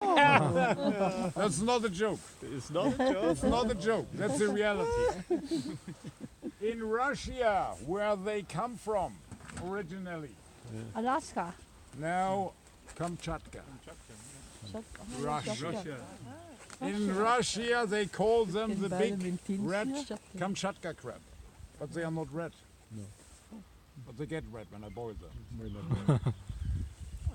That's not a joke. It's not a joke. It's not a joke. That's the reality. In Russia, where they come from originally, Alaska. now Kamchatka. Russia. Russia. In Russia, they call them In the beide big München. red Ja. Kamchatka crab. But they are not red. No. But they get red when I boil them.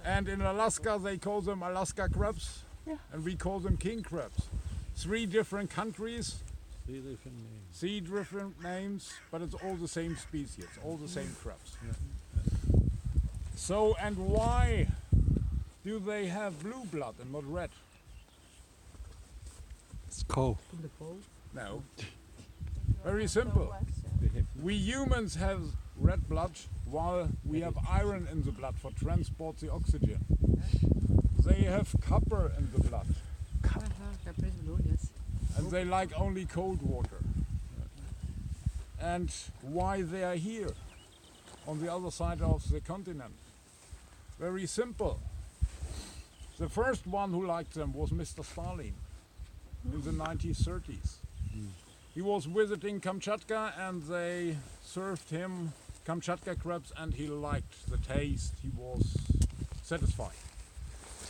And in Alaska, they call them Alaska crabs. Yeah. And we call them king crabs. 3 different countries, 3 different names. 3 different names, but it's all the same species, all the same crabs. So, and why do they have blue blood and not red? It's cold. No. Very simple. We humans have red blood while we have iron in the blood for transport the oxygen. They have copper in the blood and they like only cold water. And why they are here on the other side of the continent? Very simple. The first one who liked them was Mr. Stalin in the 1930s. He was visiting Kamchatka and they served him Kamchatka crabs and he liked the taste. He was satisfied.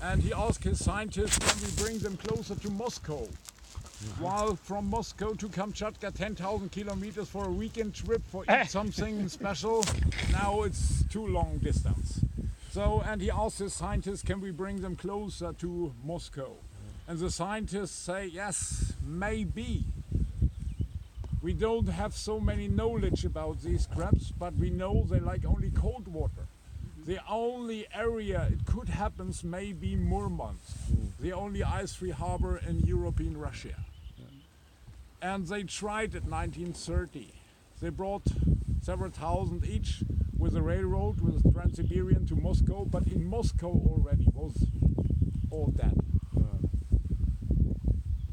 And he asked his scientists, can we bring them closer to Moscow? While from Moscow to Kamchatka, 10,000 kilometers for a weekend trip for eat something special, now it's too long distance. So, and he asked his scientists, can we bring them closer to Moscow? And the scientists say, yes, maybe. We don't have so many knowledge about these crabs, but we know they like only cold water. The only area it could happen may be Murmansk, the only ice-free harbor in European Russia. And they tried it 1930. They brought several thousand each with a railroad, with a Trans-Siberian to Moscow, but in Moscow already was all dead.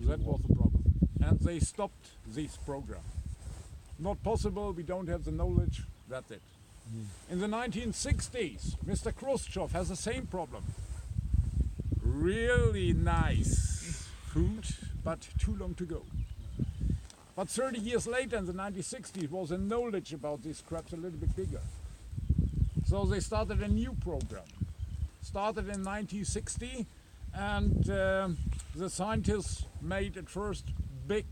That was the problem. And they stopped this program. Not possible, we don't have the knowledge, that's it. In the 1960s, Mr. Khrushchev has the same problem. Really nice food, but too long to go. But 30 years later, in the 1960s, was the knowledge about these crabs a little bit bigger. So they started a new program. Started in 1960, and the scientists made at first big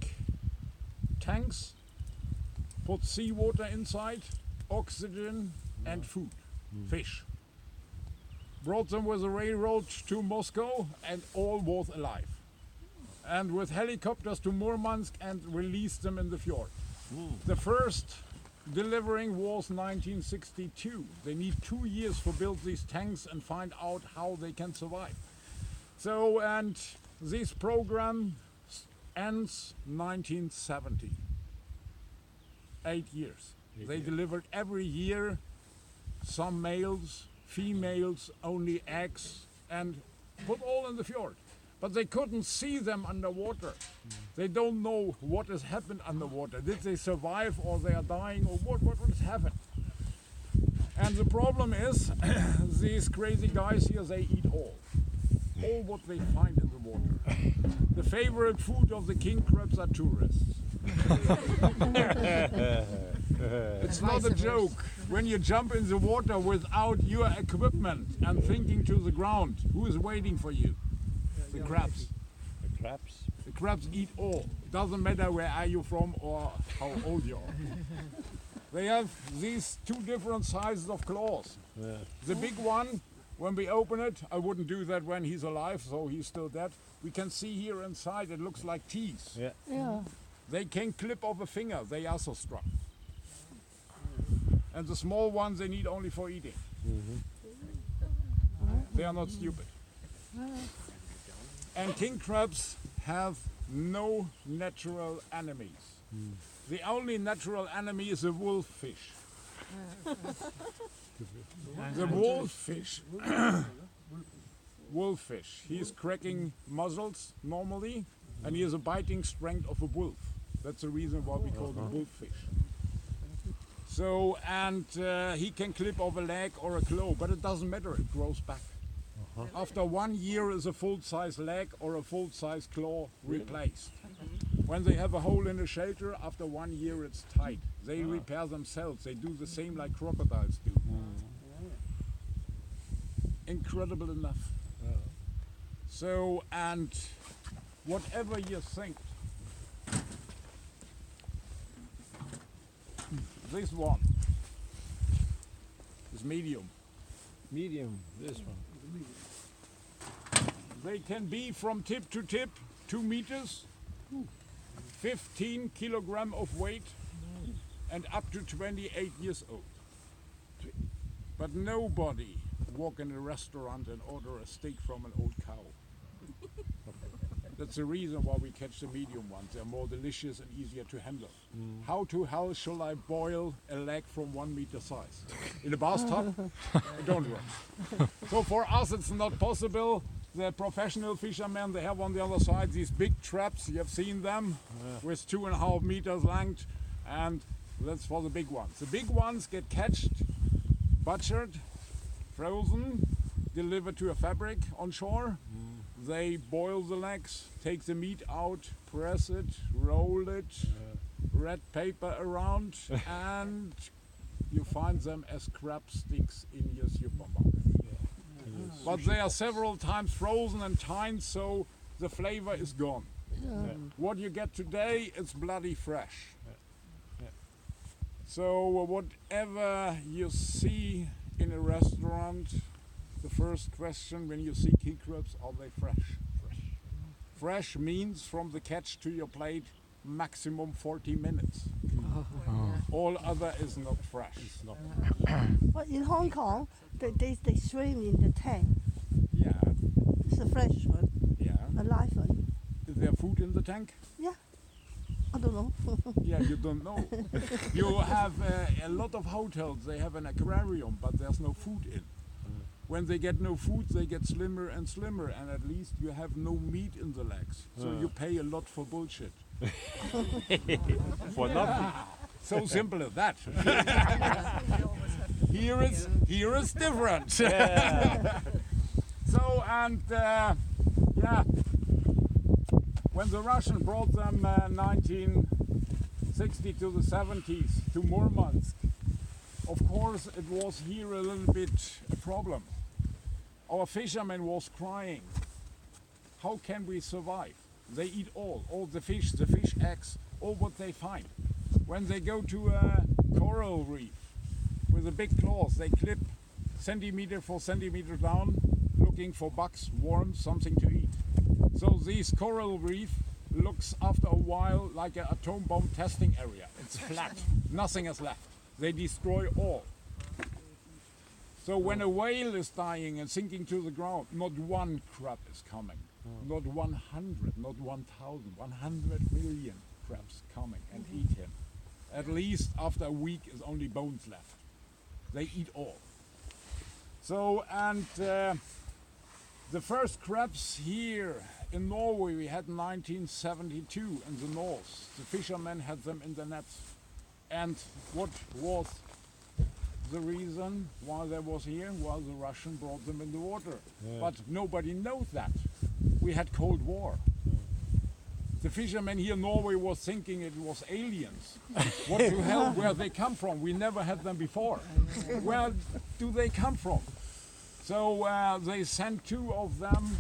tanks, put seawater inside, oxygen and food, fish. Brought them with a railroad to Moscow and all was alive. And with helicopters to Murmansk and released them in the fjord. The first delivering was 1962. They need 2 years to build these tanks and find out how they can survive. So, and this program ends 1970. 8 years. They delivered every year some males, females, only eggs, and put all in the fjord. But they couldn't see them underwater. They don't know what has happened underwater. Did they survive or they are dying or what has happened? And the problem is, these crazy guys here, they eat all what they find in the water. The favorite food of the king crabs are tourists. It's not a joke. When you jump in the water without your equipment and thinking to the ground, who is waiting for you? The crabs. The crabs? The crabs eat all. It doesn't matter where are you from or how old you are. They have these 2 different sizes of claws. Yeah. The big one, when we open it, I wouldn't do that when he's alive, so he's still dead. We can see here inside, it looks like teeth. Yeah. Yeah. They can clip off a finger, they are so strong. And the small ones, they need only for eating. They are not stupid. And king crabs have no natural enemies. The only natural enemy is a wolffish. The wolffish. Wolffish. He is cracking muzzles normally, and he has a biting strength of a wolf. That's the reason why we call him wolffish. So, and he can clip off a leg or a claw, but it doesn't matter, it grows back. After 1 year is a full-size leg or a full-size claw replaced. When they have a hole in the shelter, after 1 year it's tight. They repair themselves. They do the same like crocodiles do. Incredible enough. So, and whatever you think, this one is medium. Medium, this one. They can be from tip to tip 2 meters, 15 kilogram of weight, and up to 28 years old. But nobody walk in a restaurant and order a steak from an old cow. That's the reason why we catch the medium ones. They're more delicious and easier to handle. How to hell shall I boil a leg from 1 meter size? In a bathtub? It don't work. So for us it's not possible. The professional fishermen, they have on the other side these big traps, you have seen them, with 2.5 meters length, and that's for the big ones. The big ones get catched, butchered, frozen, delivered to a fabric on shore. They boil the legs, take the meat out, press it, roll it, red paper around, and you find them as crab sticks in your supermarket. But they are several times frozen and tined, so the flavor is gone. What you get today, it's bloody fresh. So whatever you see in a restaurant, the first question when you see king crabs, are they fresh? Fresh means from the catch to your plate, maximum 40 minutes. All other is not fresh. It's not. But in Hong Kong, they swim in the tank. Yeah, It's a fresh one, yeah. a live one. Is there food in the tank? Yeah, I don't know. Yeah, you don't know. You have a lot of hotels, they have an aquarium, but there's no food in. When they get no food, they get slimmer and slimmer, and at least you have no meat in the legs. So you pay a lot for bullshit. For nothing. So simple as that. Here is different. So, and yeah, when the Russian brought them 1960 to the 70s to Murmansk, of course it was here a little bit a problem. Our fishermen was crying. How can we survive? They eat all the fish eggs, all what they find. When they go to a coral reef with the big claws, they clip centimeter for centimeter down, looking for bugs, worms, something to eat. So this coral reef looks after a while like an atom bomb testing area. It's flat, nothing is left. They destroy all. So when a whale is dying and sinking to the ground, not one crab is coming. Not 100, not 1,000, 100 million crabs coming and eat him. At least after a week is only bones left. They eat all. So, and the first crabs here in Norway we had in 1972 in the north. The fishermen had them in the nets. And what was the reason why they was here? Well, the Russian brought them in the water. But nobody knows that. We had Cold War. The fishermen here in Norway was thinking it was aliens. What the hell, where they come from? We never had them before. Where do they come from? So they sent 2 of them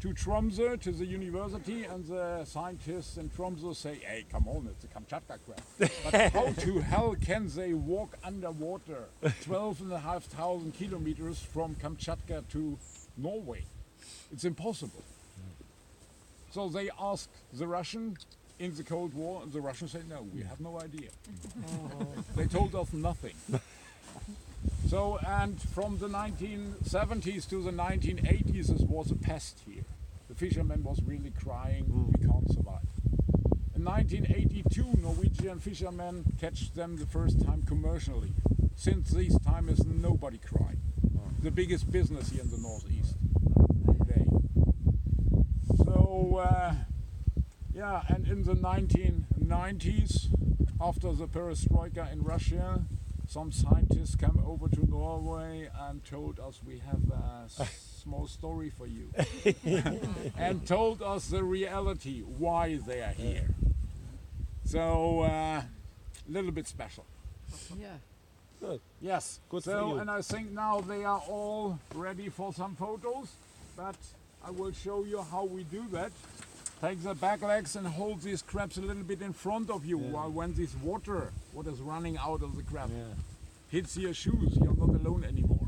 to Tromsø, to the university, and the scientists in Tromsø say, hey, come on, it's a Kamchatka crab. But how to hell can they walk underwater 12,500 kilometers from Kamchatka to Norway? It's impossible. So they asked the Russian in the Cold War, and the Russians said, no, we have no idea. They told us nothing. So, and from the 1970s to the 1980s, this was a pest here. The fishermen was really crying, we can't survive. In 1982, Norwegian fishermen catch them the first time commercially. Since this time is nobody crying. The biggest business here in the Northeast today. So, yeah, and in the 1990s, after the perestroika in Russia, some scientists came over to Norway and told us we have a small story for you. And told us the reality, why they are here. So, a little bit special. Yeah. Good. Yes. Good for so, you. and I think now they are all ready for some photos, but I will show you how we do that. Take the back legs and hold these crabs a little bit in front of you, while when this water, what is running out of the crab, Yeah. hits your shoes, you're not alone anymore.